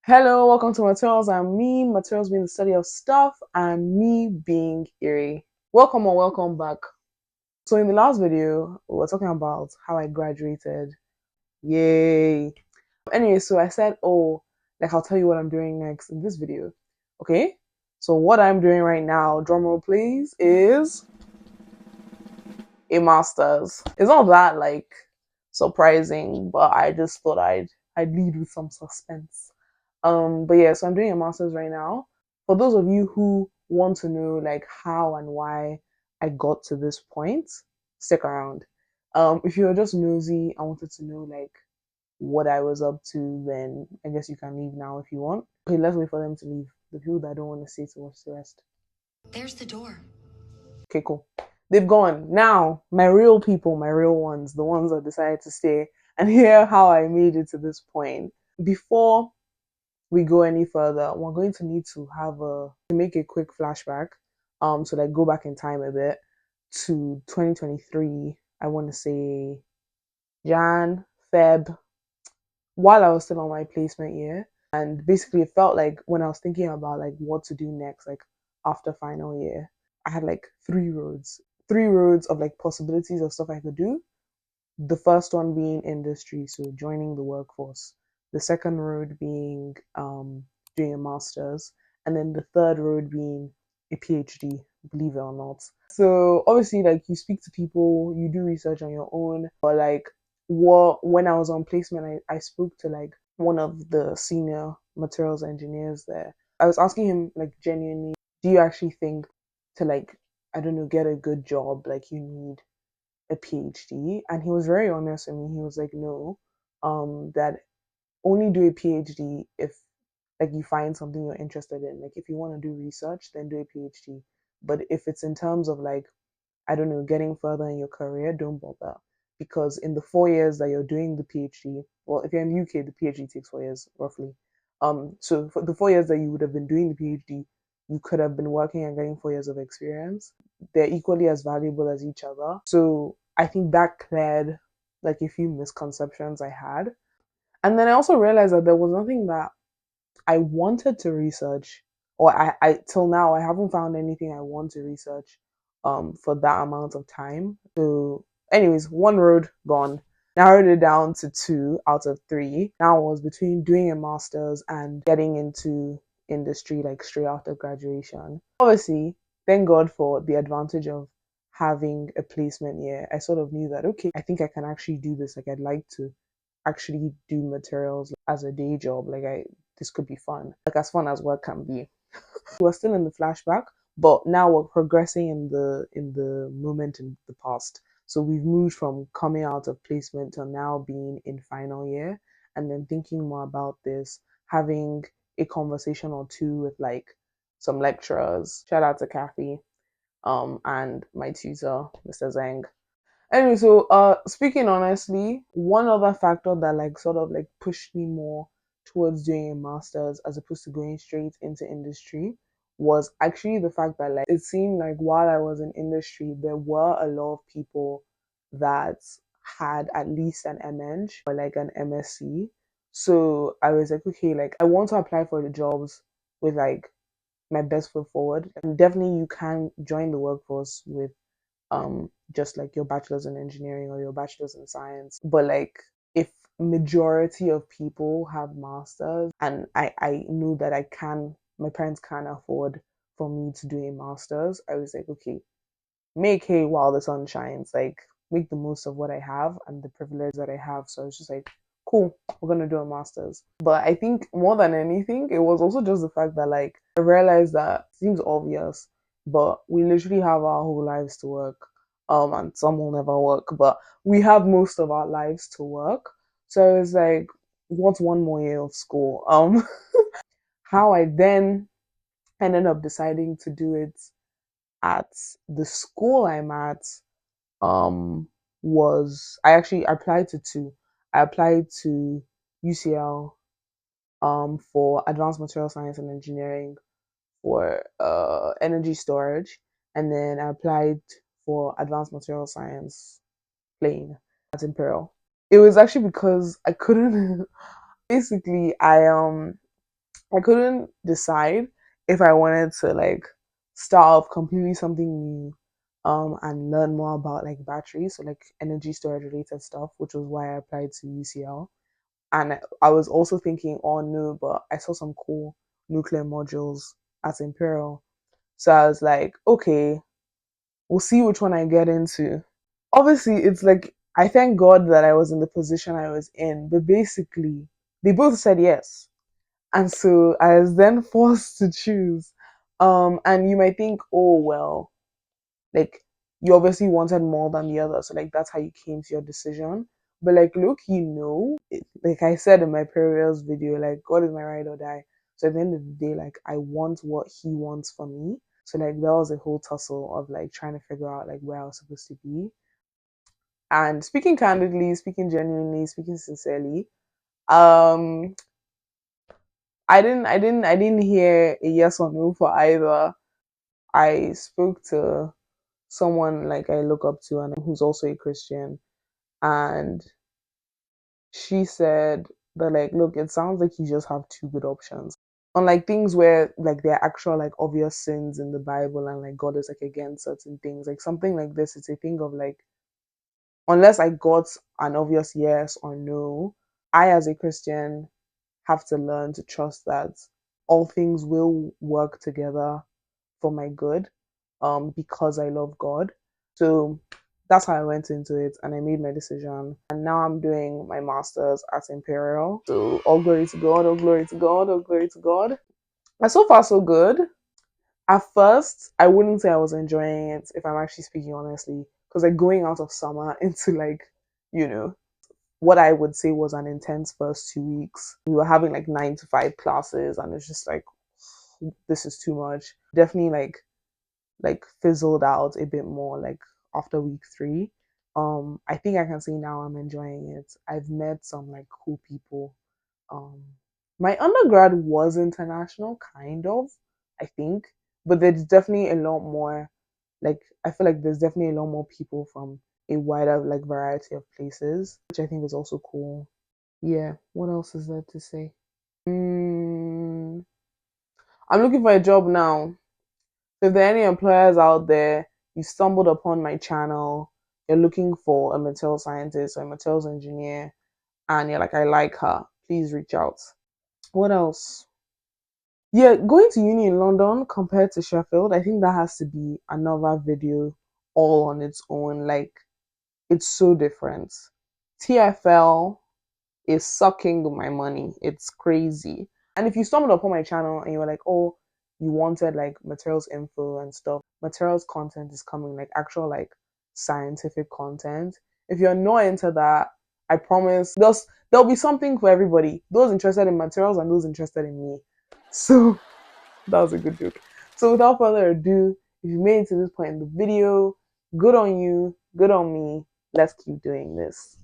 Hello, welcome to Materials and Me. Materials being the study of stuff and me being eerie. Welcome or welcome back. So in the last video, we were talking about how I graduated. Yay. Anyway, so I said, I'll tell you what I'm doing next in this video. Okay? So what I'm doing right now, drumroll please, is a master's. It's not that surprising, but I just thought I'd lead with some suspense. But yeah, so I'm doing a master's right now. For those of you who want to know how and why I got to this point, stick around. If you're just nosy, I wanted to know what I was up to, then I guess you can leave now if you want. Okay, let's wait for them to leave. The people that don't want to stay to watch the rest. There's the door. Okay, cool. They've gone. Now, my real people, my real ones, the ones that decided to stay and hear how I made it to this point. Before we go any further, we're going to need to make a quick flashback. So go back in time a bit to 2023. I want to say Jan, Feb, while I was still on my placement year. And basically it felt like when I was thinking about what to do next, after final year, I had three roads of possibilities of stuff I could do. The first one being industry, so joining the workforce. The second road being doing a master's, and then the third road being a PhD, believe it or not. So obviously, you speak to people, you do research on your own, but when I was on placement, I spoke to one of the senior materials engineers there. I was asking him genuinely, do you actually think to I don't know, get a good job, you need a PhD? And he was very honest with me. He was like, no, that only do a PhD if you find something you're interested in. If you want to do research, then do a PhD. But if it's in terms of I don't know, getting further in your career, don't bother. Because in the 4 years that you're doing the PhD, well, if you're in the UK, the PhD takes 4 years roughly. So for the 4 years that you would have been doing the PhD, you could have been working and getting 4 years of experience. They're equally as valuable as each other. So I think that cleared a few misconceptions I had. And then I also realized that there was nothing that I wanted to research, or I till now I haven't found anything I want to research for that amount of time. So anyways, one road gone. Narrowed it down to two out of three. Now I was between doing a master's and getting into industry straight after graduation. Obviously, thank God for the advantage of having a placement year. I sort of knew that okay, I think I can actually do this. I'd like to actually do materials as a day job. This could be fun, as fun as work can be. We're still in the flashback, but now we're progressing in the moment in the past. So we've moved from coming out of placement to now being in final year, and then thinking more about this, having a conversation or two with some lecturers. Shout out to Kathy, and my tutor, Mr. Zeng. Anyway, so speaking honestly, one other factor that sort of pushed me more towards doing a master's as opposed to going straight into industry was actually the fact that it seemed like while I was in industry, there were a lot of people that had at least an MNg or an MSc. So I was like, okay, I want to apply for the jobs with my best foot forward. And definitely you can join the workforce with just your bachelor's in engineering or your bachelor's in science, but if majority of people have masters, and I knew that my parents can't afford for me to do a master's, I was like, okay, make hay while the sun shines, make the most of what I have and the privilege that I have. So I was just like, cool, we're gonna do a master's. But I think more than anything, it was also just the fact that I realized that seems obvious, but we literally have our whole lives to work. And some will never work, but we have most of our lives to work. So it's like, what's one more year of school? How I then ended up deciding to do it at the school I'm at um was I actually applied to two. I applied to UCL for advanced material science and engineering for energy storage, and then I applied for advanced material science plain at Imperial. It was actually because I couldn't basically I couldn't decide if I wanted to like start off completely something new and learn more about like batteries, so like energy storage related stuff, which was why I applied to UCL. And I was also thinking, oh no, but I saw some cool nuclear modules at Imperial. So I was like, okay, we'll see which one I get into. Obviously, it's like I thank God that I was in the position I was in, but basically, they both said yes. And so I was then forced to choose. And you might think, oh, well, like you obviously wanted more than the other. So, like, that's how you came to your decision. But, like, look, like I said in my previous video, like, God is my ride or die. So, at the end of the day, like, I want what He wants for me. So, like, that was a whole tussle of, like, trying to figure out, like, where I was supposed to be. And speaking candidly, speaking genuinely, speaking sincerely, um, I didn't hear a yes or no for either. I spoke to someone like I look up to and who's also a Christian, and she said that like, look, it sounds like you just have two good options. Unlike things where like there are actual like obvious sins in the Bible and like God is like against certain things, like something like this, it's a thing of like unless I got an obvious yes or no, I as a Christian have to learn to trust that all things will work together for my good because I love God. So that's how I went into it and I made my decision. And now I'm doing my master's at Imperial. So all glory to God, all glory to God, all glory to God. And so far, so good. At first, I wouldn't say I was enjoying it if I'm actually speaking honestly. Because like going out of summer into like, you know, what I would say was an intense first 2 weeks. We were having like 9 to 5 classes, and it's just like, this is too much. Definitely like fizzled out a bit more like after week 3. I think I can say now I'm enjoying it. I've met some like cool people. Um, my undergrad was international, kind of, I think, but there's definitely a lot more. Like I feel like there's definitely a lot more people from a wider like variety of places, which I think is also cool. Yeah. What else is there to say? Mm, I'm looking for a job now. So if there are any employers out there, you stumbled upon my channel, you're looking for a material scientist or a materials engineer, and you're like, I like her, please reach out. What else? Yeah, going to uni in London compared to Sheffield, I think that has to be another video all on its own. Like, it's so different. TFL is sucking my money. It's crazy. And if you stumbled upon my channel and you were like, oh, you wanted like materials info and stuff, materials content is coming, like actual like scientific content. If you're not into that, I promise there'll be something for everybody. Those interested in materials and those interested in me. So that was a good joke. So without further ado, if you made it to this point in the video, good on you, good on me. Let's keep doing this.